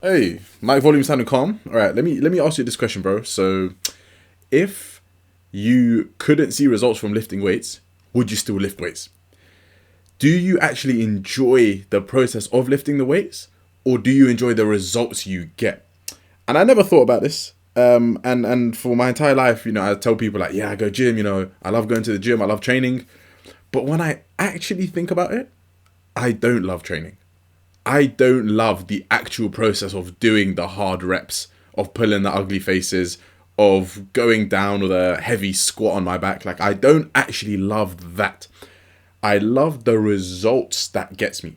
Hey, mic volume sounding calm. All right, let me ask you this question, bro. So, if you couldn't see results from lifting weights, would you still lift weights? Do you actually enjoy the process of lifting the weights, or do you enjoy the results you get? And I never thought about this. And for my entire life, I tell people like, yeah, I go gym. I love going to the gym. I love training. But when I actually think about it, I don't love training. I don't love the actual process of doing the hard reps, of pulling the ugly faces, of going down with a heavy squat on my back. Like, I don't actually love that. I love the results that gets me.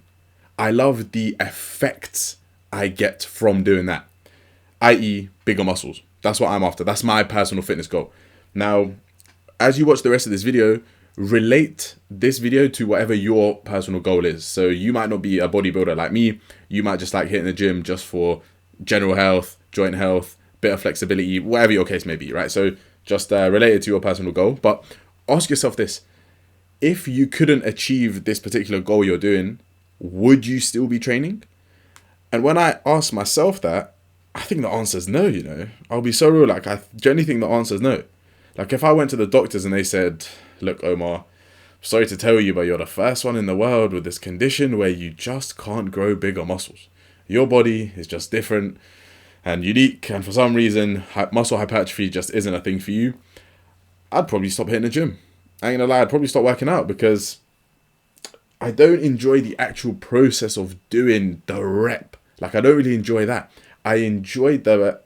I love the effects I get from doing that, i.e., bigger muscles. That's what I'm after. That's my personal fitness goal. Now, as you watch the rest of this video, relate this video to whatever your personal goal is. So you might not be a bodybuilder like me. You might just like hitting the gym just for general health, joint health, bit of flexibility, whatever your case may be, right? So just relate it to your personal goal. But ask yourself this. If you couldn't achieve this particular goal you're doing, would you still be training? And when I ask myself that, I think the answer is no. I'll be so real. Like, I genuinely think the answer is no. Like, if I went to the doctors and they said, look, Omar, sorry to tell you, but you're the first one in the world with this condition where you just can't grow bigger muscles. Your body is just different and unique, and for some reason, muscle hypertrophy just isn't a thing for you. I'd probably stop hitting the gym. I ain't gonna lie, I'd probably stop working out because I don't enjoy the actual process of doing the rep. Like, I don't really enjoy that. I enjoy the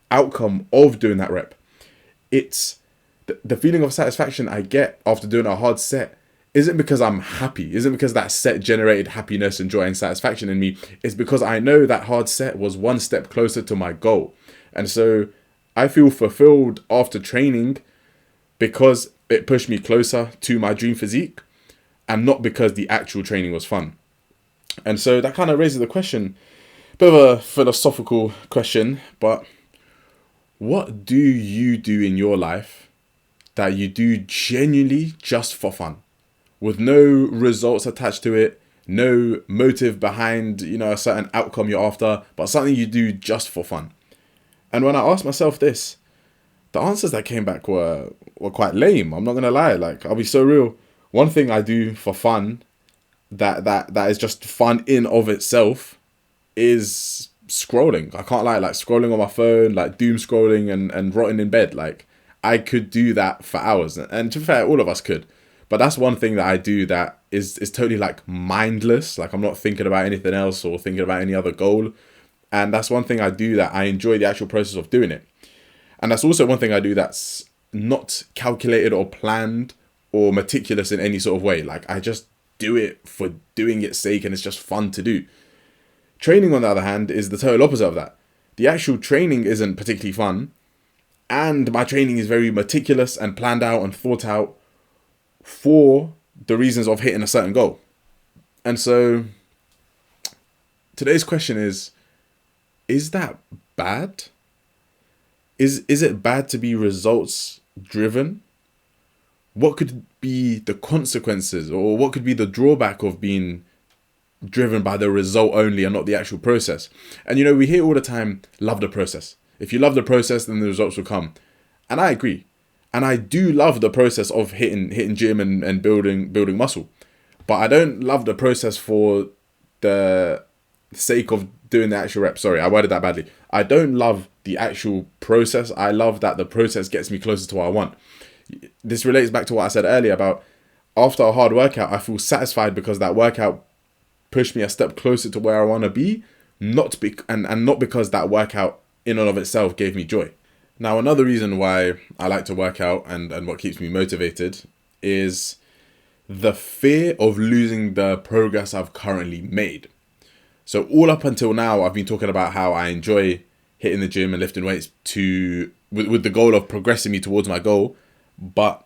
outcome of doing that rep. It's the feeling of satisfaction I get after doing a hard set isn't because I'm happy, isn't because that set generated happiness and joy and satisfaction in me. It's because I know that hard set was one step closer to my goal. And so I feel fulfilled after training because it pushed me closer to my dream physique and not because the actual training was fun. And so that kind of raises the question, a bit of a philosophical question, but what do you do in your life that you do genuinely just for fun, with no results attached to it, no motive behind, a certain outcome you're after, but something you do just for fun? And when I asked myself this, the answers that came back were quite lame. I'm not gonna lie. Like, I'll be so real. One thing I do for fun that is just fun in of itself is scrolling. I can't lie, like scrolling on my phone, like doom scrolling and rotting in bed. Like, I could do that for hours. And to be fair, all of us could. But that's one thing that I do that is totally like mindless. Like, I'm not thinking about anything else or thinking about any other goal. And that's one thing I do that I enjoy the actual process of doing it. And that's also one thing I do that's not calculated or planned or meticulous in any sort of way. Like, I just do it for doing its sake and it's just fun to do. Training, on the other hand, is the total opposite of that. The actual training isn't particularly fun, and my training is very meticulous and planned out and thought out for the reasons of hitting a certain goal. And so today's question is that bad? Is it bad to be results driven? What could be the consequences, or what could be the drawback of being driven by the result only and not the actual process? And we hear all the time, love the process. If you love the process, then the results will come. And I agree. And I do love the process of hitting gym and building muscle. But I don't love the process for the sake of doing the actual rep. Sorry, I worded that badly. I don't love the actual process. I love that the process gets me closer to what I want. This relates back to what I said earlier about after a hard workout, I feel satisfied because that workout pushed me a step closer to where I want to be, not because that workout in and of itself gave me joy. Now, another reason why I like to work out and what keeps me motivated is the fear of losing the progress I've currently made. So all up until now, I've been talking about how I enjoy hitting the gym and lifting weights with the goal of progressing me towards my goal. But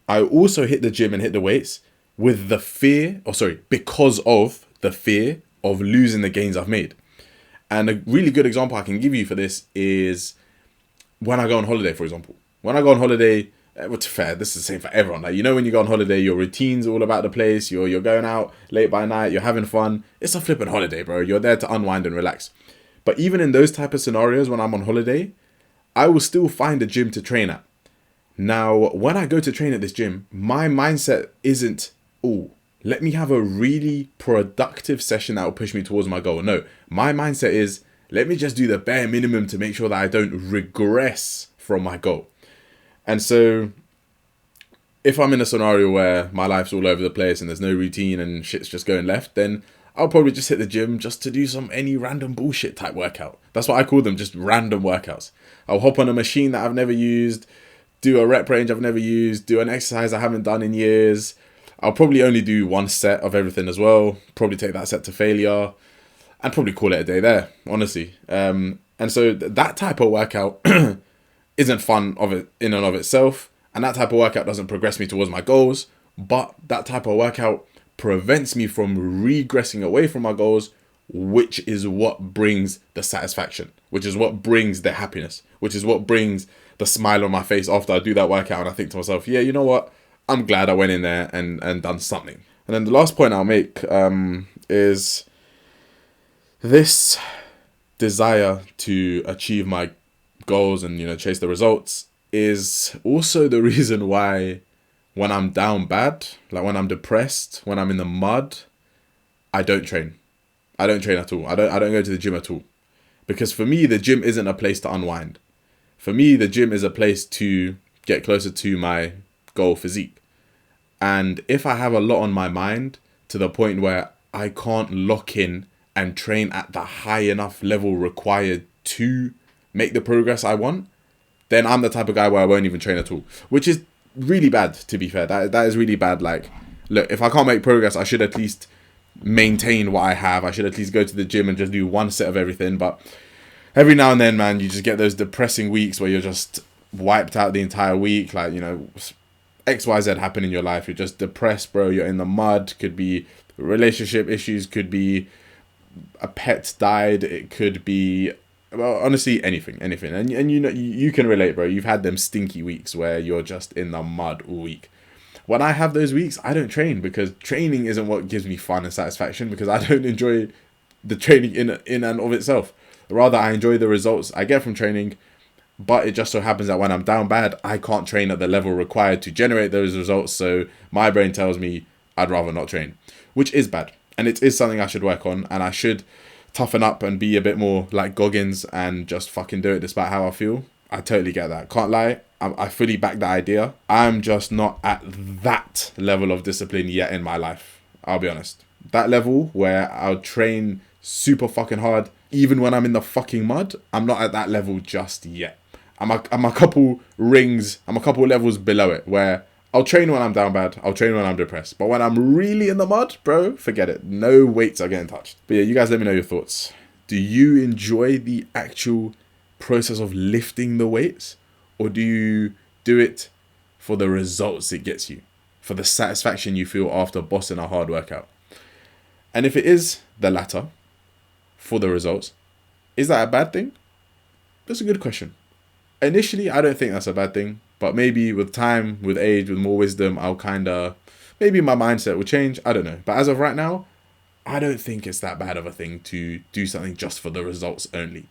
I also hit the gym and hit the weights with because of the fear of losing the gains I've made. And a really good example I can give you for this is when I go on holiday, for example. When I go on holiday, which fair, this is the same for everyone. Like, when you go on holiday, your routine's all about the place. You're going out late by night. You're having fun. It's a flipping holiday, bro. You're there to unwind and relax. But even in those type of scenarios, when I'm on holiday, I will still find a gym to train at. Now, when I go to train at this gym, my mindset isn't, oh, let me have a really productive session that will push me towards my goal. No, my mindset is, let me just do the bare minimum to make sure that I don't regress from my goal. And so if I'm in a scenario where my life's all over the place and there's no routine and shit's just going left, then I'll probably just hit the gym just to do any random bullshit type workout. That's what I call them, just random workouts. I'll hop on a machine that I've never used, do a rep range I've never used, do an exercise I haven't done in years. I'll probably only do one set of everything as well, probably take that set to failure, and probably call it a day there, honestly. And so that type of workout isn't fun in and of itself, and that type of workout doesn't progress me towards my goals, but that type of workout prevents me from regressing away from my goals, which is what brings the satisfaction, which is what brings the happiness, which is what brings the smile on my face after I do that workout and I think to myself, yeah, you know what? I'm glad I went in there and done something. And then the last point I'll make is this desire to achieve my goals and, chase the results is also the reason why when I'm down bad, like when I'm depressed, when I'm in the mud, I don't train. I don't train at all. I don't go to the gym at all. Because for me, the gym isn't a place to unwind. For me, the gym is a place to get closer to my goal physique. And if I have a lot on my mind to the point where I can't lock in and train at the high enough level required to make the progress I want, then I'm the type of guy where I won't even train at all, which is really bad, to be fair. That is really bad. Like, look, if I can't make progress, I should at least maintain what I have. I should at least go to the gym and just do one set of everything. But every now and then, man, you just get those depressing weeks where you're just wiped out the entire week. Like, XYZ happen in your life. You're just depressed, bro. You're in the mud. Could be relationship issues. Could be a pet died. It could be, well, honestly, anything. And you can relate, bro. You've had them stinky weeks where you're just in the mud all week. When I have those weeks, I don't train because training isn't what gives me fun and satisfaction, because I don't enjoy the training in and of itself. Rather, I enjoy the results I get from training, but it just so happens that when I'm down bad, I can't train at the level required to generate those results. So my brain tells me I'd rather not train, which is bad. And it is something I should work on, and I should toughen up and be a bit more like Goggins and just fucking do it despite how I feel. I totally get that. Can't lie. I fully back the idea. I'm just not at that level of discipline yet in my life. I'll be honest. That level where I'll train super fucking hard even when I'm in the fucking mud, I'm not at that level just yet. I'm a couple levels below it, where I'll train when I'm down bad, I'll train when I'm depressed. But when I'm really in the mud, bro, forget it. No weights are getting touched. But yeah, you guys let me know your thoughts. Do you enjoy the actual process of lifting the weights? Or do you do it for the results it gets you? For the satisfaction you feel after bossing a hard workout? And if it is the latter, for the results, is that a bad thing? That's a good question. Initially, I don't think that's a bad thing. But maybe with time, with age, with more wisdom, maybe my mindset will change. I don't know. But as of right now, I don't think it's that bad of a thing to do something just for the results only.